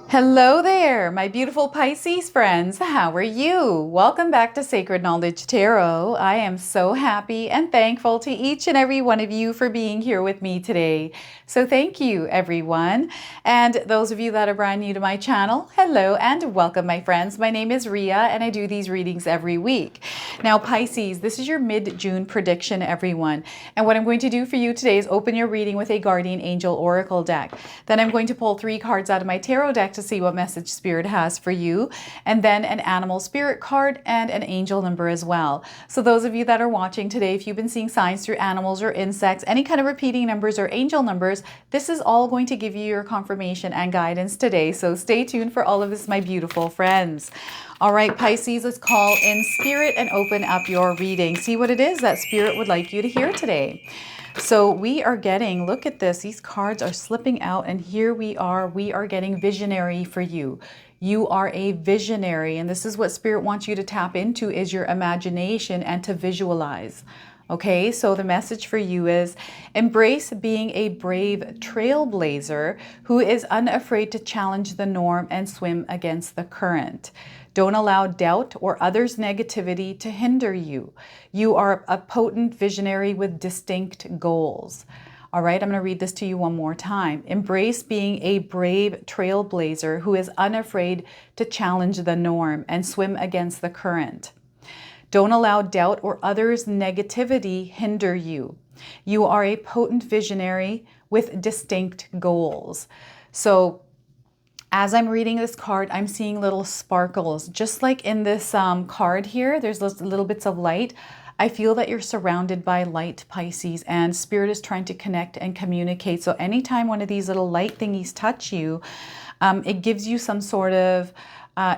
Hello there, my beautiful Pisces friends. How are you? Welcome back to Sacred Knowledge Tarot. I am so happy and thankful to each and every one of you for being here with me today. So thank you, everyone. And those of you that are brand new to my channel, hello and welcome, my friends. My name is Ria and I do these readings every week. Now, Pisces, this is your mid-June prediction, everyone. And what I'm going to do for you today is open your reading with a Guardian Angel Oracle deck. Then I'm going to pull 3 cards out of my tarot deck to see what message Spirit has for you, and then an animal spirit card and an angel number as well. So those of you that are watching today, if you've been seeing signs through animals or insects, any kind of repeating numbers or angel numbers, this is all going to give you your confirmation and guidance today. So stay tuned for all of this, my beautiful friends. All right, Pisces, let's call in Spirit and open up your reading. See what it is that Spirit would like you to hear today. So we are getting, look at this, these cards are slipping out and here we are getting visionary for you. You are a visionary, and this is what Spirit wants you to tap into, is your imagination and to visualize. Okay, so the message for you is embrace being a brave trailblazer who is unafraid to challenge the norm and swim against the current. Don't allow doubt or others' negativity to hinder you. You are a potent visionary with distinct goals. All right, I'm going to read this to you one more time. Embrace being a brave trailblazer who is unafraid to challenge the norm and swim against the current. Don't allow doubt or others' negativity hinder you. You are a potent visionary with distinct goals. So as I'm reading this card, I'm seeing little sparkles. Just like in this card here, there's little bits of light. I feel that you're surrounded by light, Pisces, and Spirit is trying to connect and communicate. So anytime one of these little light thingies touch you, it gives you some sort of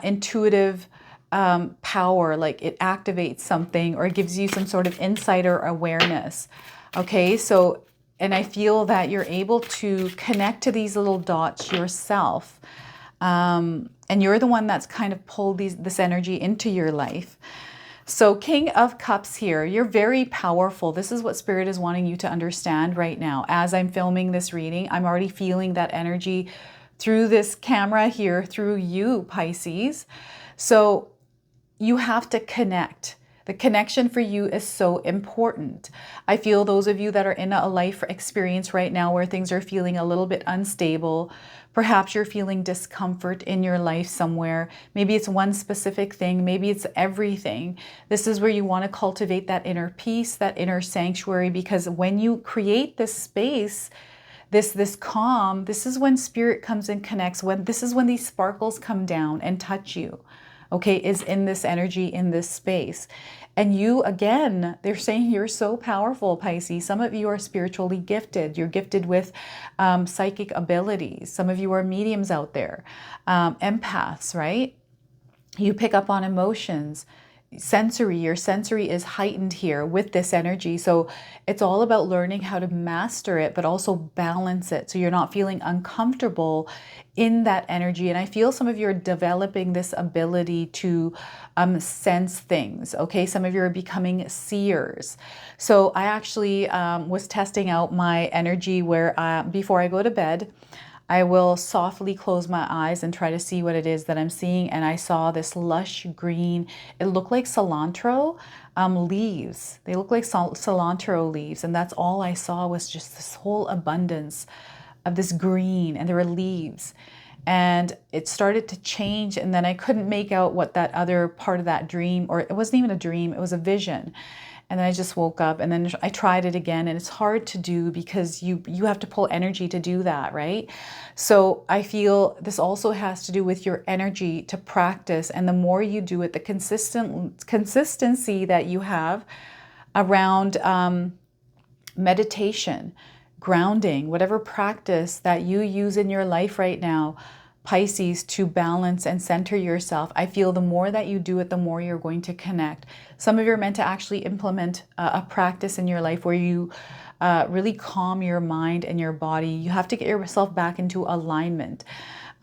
intuitive power, like it activates something, or it gives you some sort of insight or awareness. Okay, so, and I feel that you're able to connect to these little dots yourself. And you're the one that's kind of pulled this energy into your life. So King of Cups here, you're very powerful. This is what Spirit is wanting you to understand right now. As I'm filming this reading, I'm already feeling that energy through this camera here, through you, Pisces. So you have to connect. The connection for you is so important. I feel those of you that are in a life experience right now where things are feeling a little bit unstable, perhaps you're feeling discomfort in your life somewhere. Maybe it's one specific thing, maybe it's everything. This is where you want to cultivate that inner peace, that inner sanctuary, because when you create this space, this calm, this is when Spirit comes and connects. This is when these sparkles come down and touch you. Okay, is in this energy, in this space. And you, again, they're saying you're so powerful, Pisces. Some of you are spiritually gifted. You're gifted with psychic abilities. Some of you are mediums out there, empaths, right? You pick up on emotions. Your sensory is heightened here with this energy. So it's all about learning how to master it, but also balance it so you're not feeling uncomfortable in that energy. And I feel some of you are developing this ability to sense things. Okay, some of you are becoming seers. So I actually was testing out my energy where before I go to bed, I will softly close my eyes and try to see what it is that I'm seeing. And I saw this lush green, it looked like cilantro leaves. They look like cilantro leaves. And that's all I saw, was just this whole abundance of this green, and there were leaves. And it started to change, and then I couldn't make out what that other part of that dream, or it wasn't even a dream, it was a vision. And then I just woke up, and then I tried it again, and it's hard to do because you have to pull energy to do that, right? So I feel this also has to do with your energy to practice, and the more you do it, the consistency that you have around meditation, grounding, whatever practice that you use in your life right now, Pisces, to balance and center yourself. I feel the more that you do it, the more you're going to connect. Some of you are meant to actually implement a practice in your life where you really calm your mind and your body. You have to get yourself back into alignment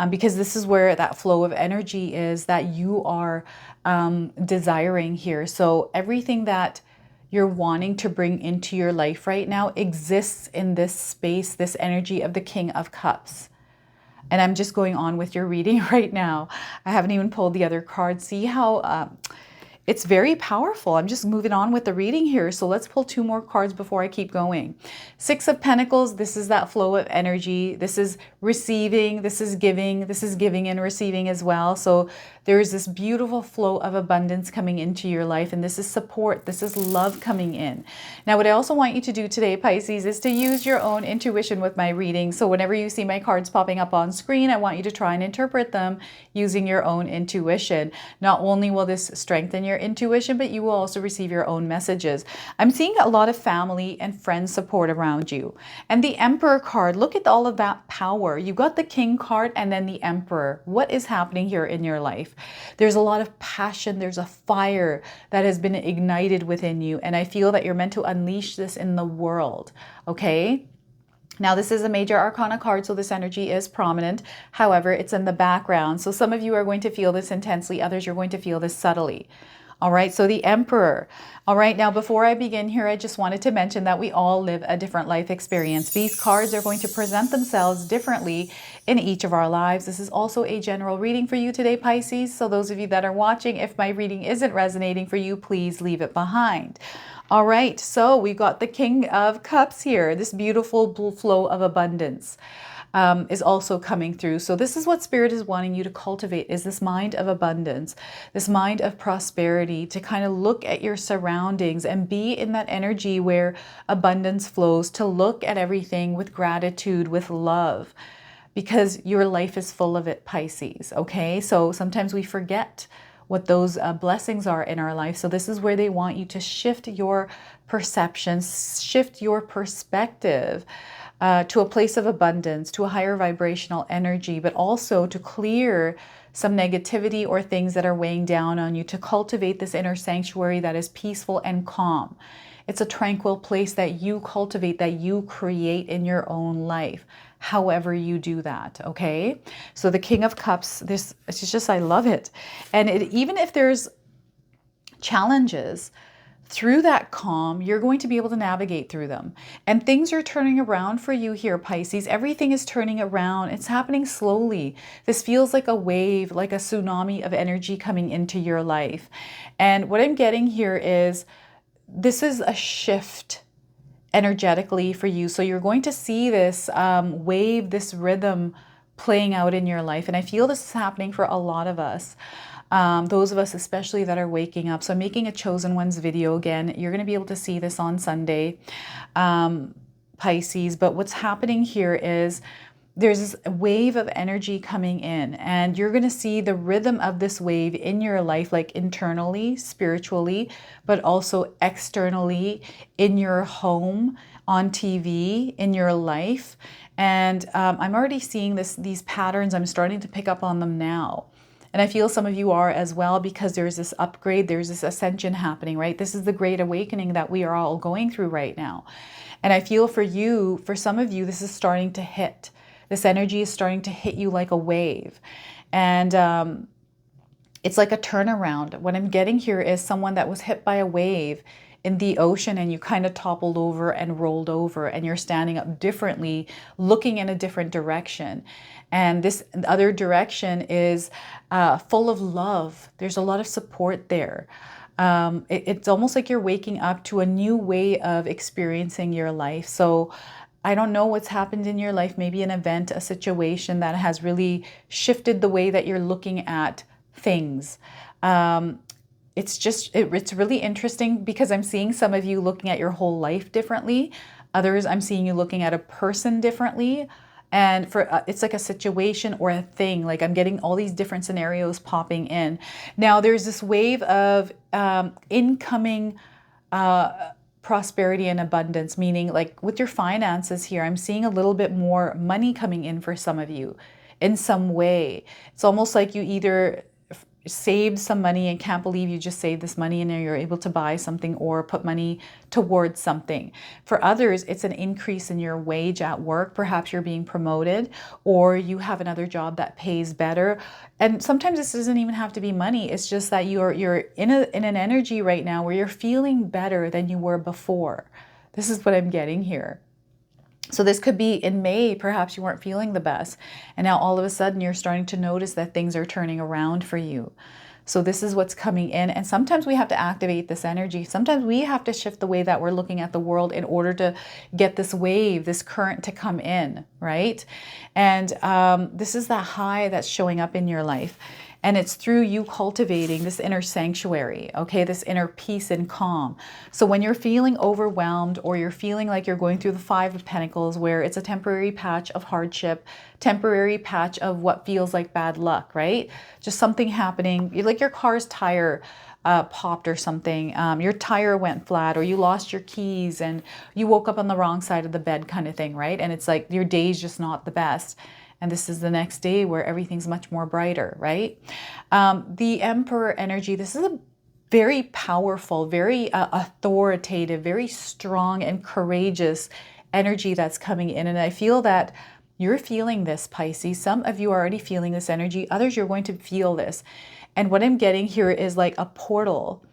because this is where that flow of energy is that you are desiring here. So everything that you're wanting to bring into your life right now exists in this space, this energy of the King of Cups. And I'm just going on with your reading right now. I haven't even pulled the other card. See how it's very powerful. I'm just moving on with the reading here. So let's pull 2 more cards before I keep going. 6 of Pentacles, this is that flow of energy. This is receiving, this is giving and receiving as well. So there's this beautiful flow of abundance coming into your life, and this is support, this is love coming in. Now, what I also want you to do today, Pisces, is to use your own intuition with my reading. So whenever you see my cards popping up on screen, I want you to try and interpret them using your own intuition. Not only will this strengthen your intuition, but you will also receive your own messages. I'm seeing a lot of family and friend support around you. And the Emperor card, look at all of that power. You've got the King card and then the Emperor. What is happening here in your life? There's a lot of passion. There's a fire that has been ignited within you. And I feel that you're meant to unleash this in the world. Okay? Now, this is a major arcana card, so this energy is prominent. However, it's in the background. So some of you are going to feel this intensely. Others, you're going to feel this subtly. All right, so the Emperor. All right, now before I begin here, I just wanted to mention that we all live a different life experience. These cards are going to present themselves differently in each of our lives. This is also a general reading for you today, Pisces. So those of you that are watching, if my reading isn't resonating for you, please leave it behind. All right, so we got the King of Cups here, this beautiful blue flow of abundance. Is also coming through. So this is what Spirit is wanting you to cultivate, is this mind of abundance, this mind of prosperity, to kind of look at your surroundings and be in that energy where abundance flows, to look at everything with gratitude, with love, because your life is full of it, Pisces. Okay, so sometimes we forget what those blessings are in our life. So this is where they want you to shift your perceptions, shift your perspective, to a place of abundance, to a higher vibrational energy, but also to clear some negativity or things that are weighing down on you, to cultivate this inner sanctuary that is peaceful and calm. It's a tranquil place that you cultivate, that you create in your own life, however you do that, okay? So the King of Cups, it's just, I love it. And even if there's challenges, through that calm, you're going to be able to navigate through them. And things are turning around for you here, Pisces. Everything is turning around. It's happening slowly. This feels like a wave, like a tsunami of energy coming into your life. And what I'm getting here is this is a shift energetically for you. So you're going to see this wave, this rhythm playing out in your life. And I feel this is happening for a lot of us. Those of us especially that are waking up. So I'm making a Chosen Ones video again. You're going to be able to see this on Sunday, Pisces. But what's happening here is there's this wave of energy coming in, and you're going to see the rhythm of this wave in your life, like internally, spiritually, but also externally, in your home, on TV, in your life. And I'm already seeing these patterns. I'm starting to pick up on them now. And I feel some of you are as well, because there's this upgrade, there's this ascension happening, right? This is the great awakening that we are all going through right now. And I feel for you, for some of you, this is starting to hit. This energy is starting to hit you like a wave. And it's like a turnaround. What I'm getting here is someone that was hit by a wave in the ocean, and you kind of toppled over and rolled over, and you're standing up differently, looking in a different direction. And this other direction is full of love. There's a lot of support there. It's almost like you're waking up to a new way of experiencing your life. So I don't know what's happened in your life, maybe an event, a situation that has really shifted the way that you're looking at things. It's really interesting, because I'm seeing some of you looking at your whole life differently. Others, I'm seeing you looking at a person differently. And for it's like a situation or a thing. Like I'm getting all these different scenarios popping in. Now there's this wave of incoming prosperity and abundance, meaning like with your finances here, I'm seeing a little bit more money coming in for some of you in some way. It's almost like you either saved some money and can't believe you just saved this money, and you're able to buy something or put money towards something. For others, it's an increase in your wage at work. Perhaps you're being promoted, or you have another job that pays better. And sometimes this doesn't even have to be money. It's just that you're in an energy right now where you're feeling better than you were before. This is what I'm getting here. So this could be in May, perhaps you weren't feeling the best. And now all of a sudden you're starting to notice that things are turning around for you. So this is what's coming in. And sometimes we have to activate this energy. Sometimes we have to shift the way that we're looking at the world in order to get this wave, this current to come in, right? And this is that high that's showing up in your life. And it's through you cultivating this inner sanctuary, okay, this inner peace and calm. So when you're feeling overwhelmed, or you're feeling like you're going through the Five of Pentacles, where it's a temporary patch of hardship, temporary patch of what feels like bad luck, right? Just something happening, like your car's tire popped or something, your tire went flat, or you lost your keys and you woke up on the wrong side of the bed kind of thing, right? And it's like your day's just not the best. And this is the next day where everything's much more brighter, right? The Emperor energy, this is a very powerful, very authoritative, very strong and courageous energy that's coming in. And I feel that you're feeling this, Pisces. Some of you are already feeling this energy. Others, you're going to feel this. And what I'm getting here is like a portal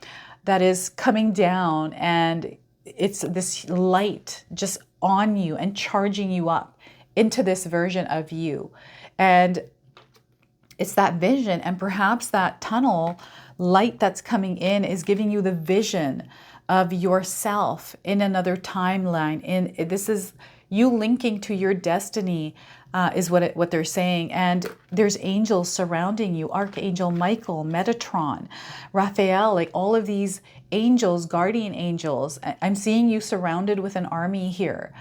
that is coming down, and it's this light just on you and charging you up into this version of you. And it's that vision, and perhaps that tunnel light that's coming in is giving you the vision of yourself in another timeline. And this is you linking to your destiny, is what they're saying. And there's angels surrounding you, Archangel Michael, Metatron, Raphael, like all of these angels, guardian angels. I'm seeing you surrounded with an army here.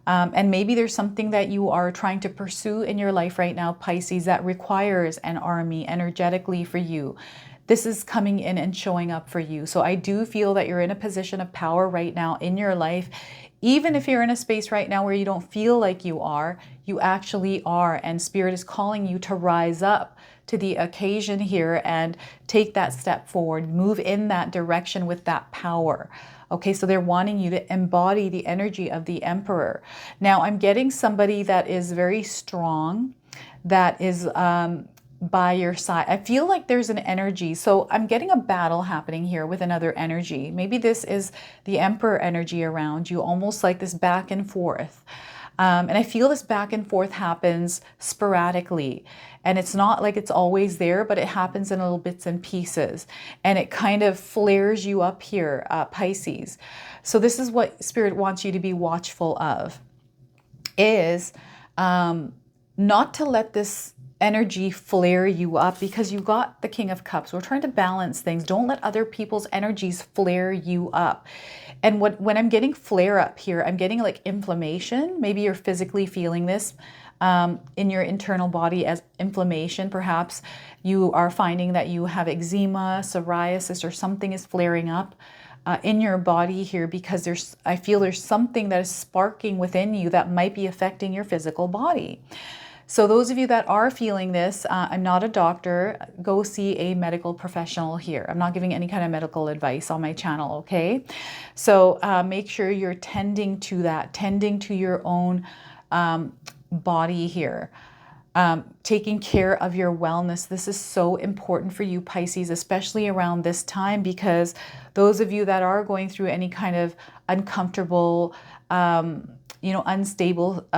And maybe there's something that you are trying to pursue in your life right now, Pisces, that requires an army energetically for you. This is coming in and showing up for you. So I do feel that you're in a position of power right now in your life. Even if you're in a space right now where you don't feel like you actually are. And Spirit is calling you to rise up to the occasion here and take that step forward, move in that direction with that power. Okay, so they're wanting you to embody the energy of the Emperor. Now, I'm getting somebody that is very strong, that is by your side. I feel like there's an energy. So I'm getting a battle happening here with another energy. Maybe this is the Emperor energy around you, almost like this back and forth. And I feel this back and forth happens sporadically. And it's not like it's always there, but it happens in little bits and pieces. And it kind of flares you up here, Pisces. So this is what Spirit wants you to be watchful of, is not to let this energy flare you up, because you got the King of Cups. We're trying to balance things. Don't let other people's energies flare you up. And when I'm getting flare up here, I'm getting like inflammation. Maybe you're physically feeling this in your internal body as inflammation. Perhaps you are finding that you have eczema, psoriasis, or something is flaring up in your body here, because I feel there's something that is sparking within you that might be affecting your physical body. So those of you that are feeling this, I'm not a doctor, go see a medical professional here. I'm not giving any kind of medical advice on my channel, okay? So make sure you're tending to that, tending to your own body here. Taking care of your wellness. This is so important for you, Pisces, especially around this time, because those of you that are going through any kind of uncomfortable, unstable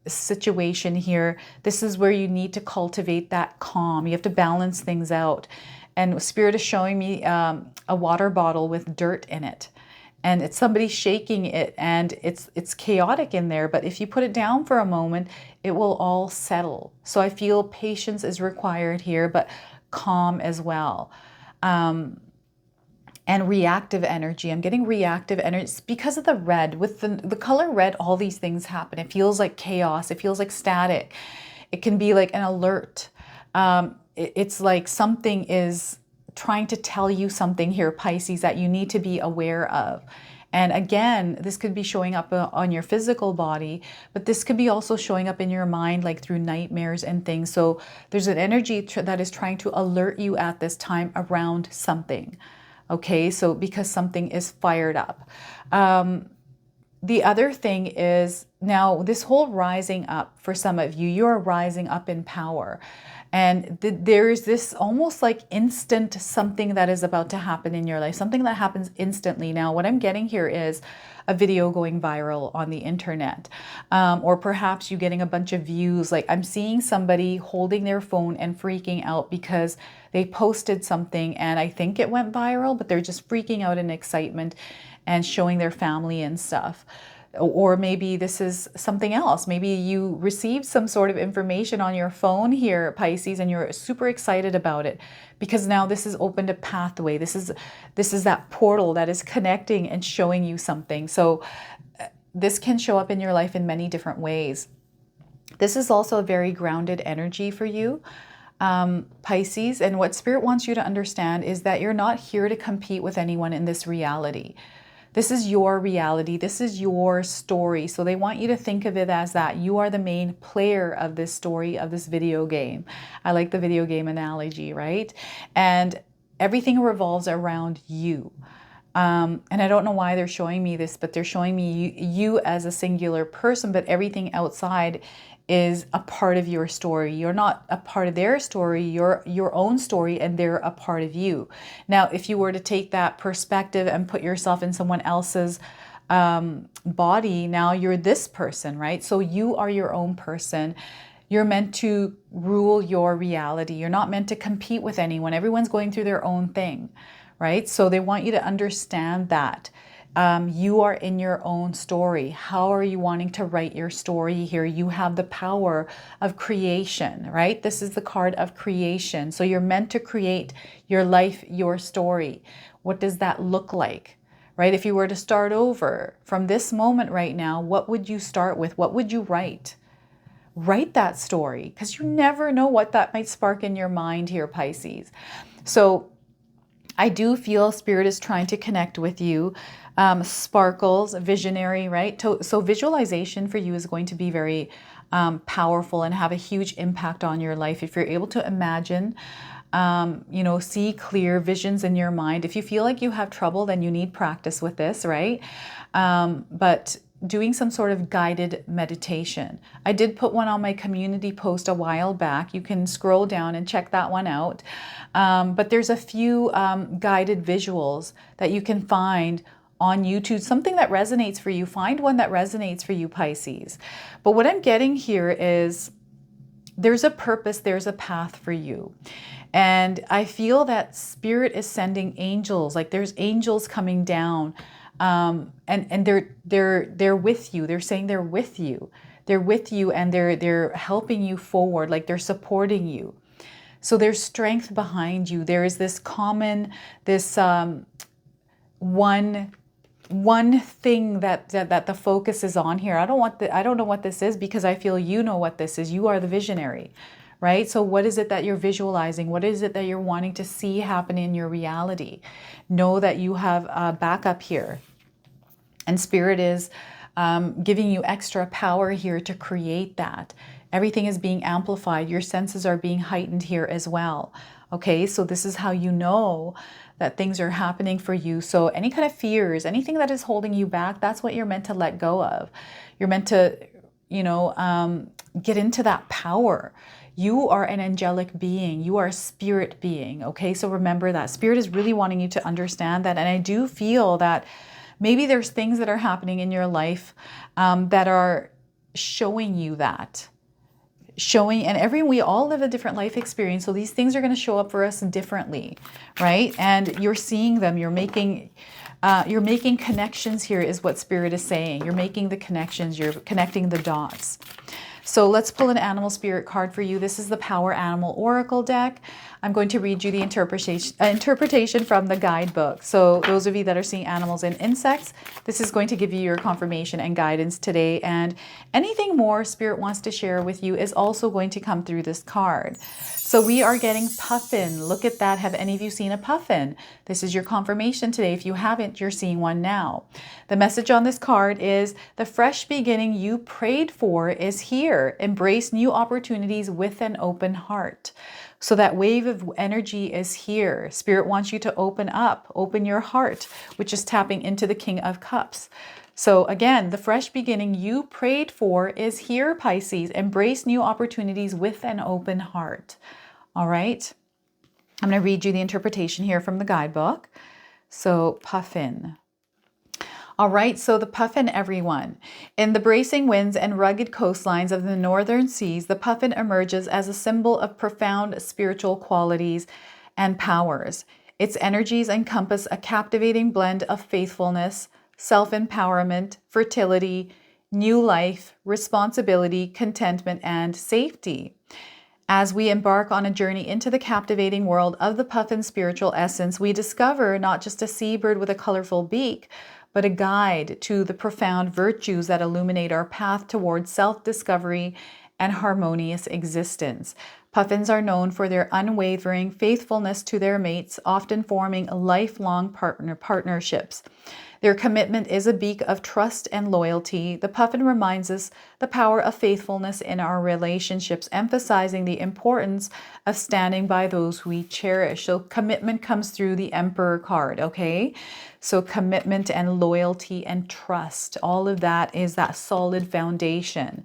situation here, this is where you need to cultivate that calm. You have to balance things out. And Spirit is showing me a water bottle with dirt in it. And it's somebody shaking it, and it's chaotic in there. But if you put it down for a moment, it will all settle. So I feel patience is required here, but calm as well. And reactive energy. I'm getting reactive energy. It's because of the red. With the color red, all these things happen. It feels like chaos. It feels like static. It can be like an alert. It's like something is trying to tell you something here, Pisces, that you need to be aware of. And again, this could be showing up on your physical body, but this could be also showing up in your mind, like through nightmares and things. So there's an energy that is trying to alert you at this time around something. Okay, so because something is fired up. The other thing is, now this whole rising up, for some of you, you're rising up in power. And there's this almost like instant something that is about to happen in your life, something that happens instantly. Now, what I'm getting here is a video going viral on the internet, or perhaps you getting a bunch of views. Like I'm seeing somebody holding their phone and freaking out because they posted something and I think it went viral, but they're just freaking out in excitement and showing their family and stuff. Or maybe this is something else. Maybe you received some sort of information on your phone here, Pisces, and you're super excited about it because now this has opened a pathway. This is that portal that is connecting and showing you something. So this can show up in your life in many different ways. This is also a very grounded energy for you, Pisces. And what Spirit wants you to understand is that you're not here to compete with anyone in this reality. This is your reality. This is your story. So they want you to think of it as that you are the main player of this story, of this video game. I like the video game analogy, right? And everything revolves around you. And I don't know why they're showing me this, but they're showing me you as a singular person, but everything outside is a part of your story. You're not a part of their story, you're your own story, and they're a part of you. Now, if you were to take that perspective and put yourself in someone else's body, now you're this person, right? So you are your own person. You're meant to rule your reality. You're not meant to compete with anyone. Everyone's going through their own thing, right? So they want you to understand that. You are in your own story. How are you wanting to write your story here? You have the power of creation, right? This is the card of creation. So you're meant to create your life, your story. What does that look like, right? If you were to start over from this moment right now, what would you start with? What would you write? Write that story, because you never know what that might spark in your mind here, Pisces. So I do feel Spirit is trying to connect with you. Sparkles, visionary, right? So visualization for you is going to be very powerful and have a huge impact on your life. If you're able to imagine, see clear visions in your mind. If you feel like you have trouble, then you need practice with this, right? But doing some sort of guided meditation. I did put one on my community post a while back. You can scroll down and check that one out. But there's a few guided visuals that you can find on YouTube, something that resonates for you. Find one that resonates for you, Pisces. But what I'm getting here is there's a purpose, there's a path for you. And I feel that Spirit is sending angels, like there's angels coming down, and they're with you. They're saying they're with you. They're with you and they're helping you forward, like they're supporting you. So there's strength behind you. There is this common, this one thing that the focus is on here. I don't know what this is, because I feel you know what this is. You are the visionary, right? So what is it that you're visualizing? What is it that you're wanting to see happen in your reality? Know that you have a backup here. And Spirit is giving you extra power here to create that. Everything is being amplified. Your senses are being heightened here as well. Okay, so this is how you know that things are happening for you. So any kind of fears, anything that is holding you back, that's what you're meant to let go of. You're meant to, get into that power. You are an angelic being. You are a spirit being. Okay, so remember that. Spirit is really wanting you to understand that. And I do feel that maybe there's things that are happening in your life that are showing you that. And we all live a different life experience. So these things are going to show up for us differently, right? And you're seeing them, you're making connections here is what Spirit is saying. You're making the connections, you're connecting the dots. So let's pull an animal spirit card for you. This is the Power Animal Oracle deck. I'm going to read you the interpretation from the guidebook. So those of you that are seeing animals and insects, this is going to give you your confirmation and guidance today. And anything more Spirit wants to share with you is also going to come through this card. So we are getting puffin. Look at that. Have any of you seen a puffin? This is your confirmation today. If you haven't, you're seeing one now. The message on this card is the fresh beginning you prayed for is here. Embrace new opportunities with an open heart. So that wave of energy is here. Spirit wants you to open up, open your heart, which is tapping into the King of Cups. So again, the fresh beginning you prayed for is here, Pisces. Embrace new opportunities with an open heart. All right. I'm going to read you the interpretation here from the guidebook. So puffin. All right, so the puffin, everyone. In the bracing winds and rugged coastlines of the northern seas, the puffin emerges as a symbol of profound spiritual qualities and powers. Its energies encompass a captivating blend of faithfulness, self-empowerment, fertility, new life, responsibility, contentment, and safety. As we embark on a journey into the captivating world of the puffin's spiritual essence, we discover not just a seabird with a colorful beak, but a guide to the profound virtues that illuminate our path towards self-discovery and harmonious existence. Puffins are known for their unwavering faithfulness to their mates, often forming lifelong partnerships. Their commitment is a beacon of trust and loyalty. The puffin reminds us the power of faithfulness in our relationships, emphasizing the importance of standing by those we cherish. So commitment comes through the Emperor card, okay? So commitment and loyalty and trust, all of that is that solid foundation.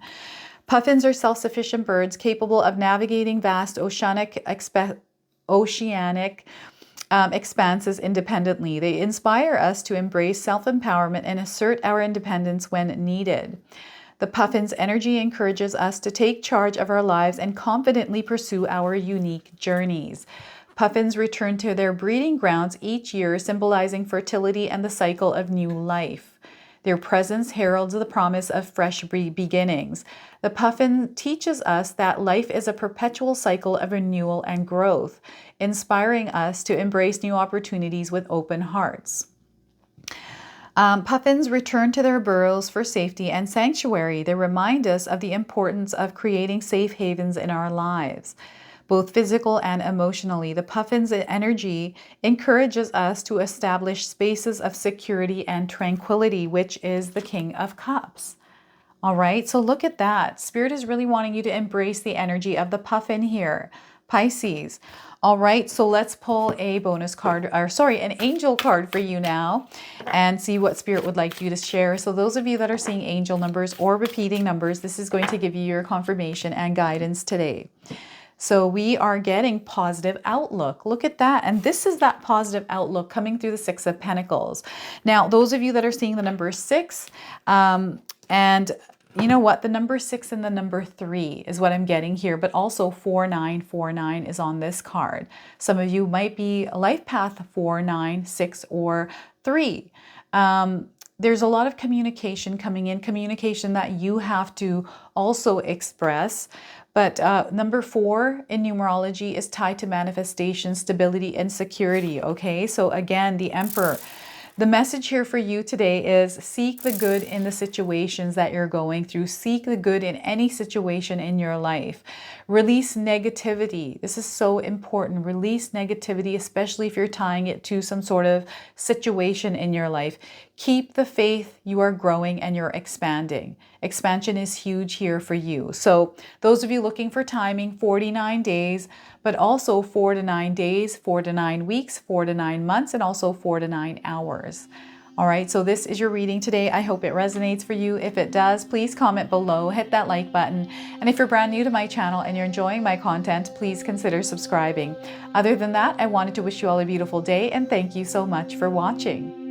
Puffins are self-sufficient birds capable of navigating vast oceanic expanses independently. They inspire us to embrace self-empowerment and assert our independence when needed. The puffin's energy encourages us to take charge of our lives and confidently pursue our unique journeys. Puffins return to their breeding grounds each year, symbolizing fertility and the cycle of new life. Their presence heralds the promise of fresh beginnings. The puffin teaches us that life is a perpetual cycle of renewal and growth, inspiring us to embrace new opportunities with open hearts. Puffins return to their burrows for safety and sanctuary. They remind us of the importance of creating safe havens in our lives, both physical and emotionally. The puffin's energy encourages us to establish spaces of security and tranquility, which is the King of Cups. All right, so look at that. Spirit is really wanting you to embrace the energy of the puffin here, Pisces. All right, so let's pull a bonus card, or sorry, an angel card for you now and see what Spirit would like you to share. So those of you that are seeing angel numbers or repeating numbers, this is going to give you your confirmation and guidance today. So we are getting positive outlook. Look at that. And this is that positive outlook coming through the Six of Pentacles. Now, those of you that are seeing the number 6, and you know what? The number 6 and the number 3 is what I'm getting here, but also 4949 is on this card. Some of you might be life path 4, 9, 6, or 3. There's a lot of communication coming in, communication that you have to also express. But number 4 in numerology is tied to manifestation, stability, and security, okay? So again, the Emperor. The message here for you today is seek the good in the situations that you're going through. Seek the good in any situation in your life. Release negativity. This is so important. Release negativity, especially if you're tying it to some sort of situation in your life. Keep the faith. You are growing and you're expanding. Expansion is huge here for you. So those of you looking for timing, 49 days, but also 4 to 9 days, 4 to 9 weeks, 4 to 9 months, and also 4 to 9 hours. All right, so this is your reading today. I hope it resonates for you. If it does, please comment below, hit that like button. And if you're brand new to my channel and you're enjoying my content, please consider subscribing. Other than that, I wanted to wish you all a beautiful day and thank you so much for watching.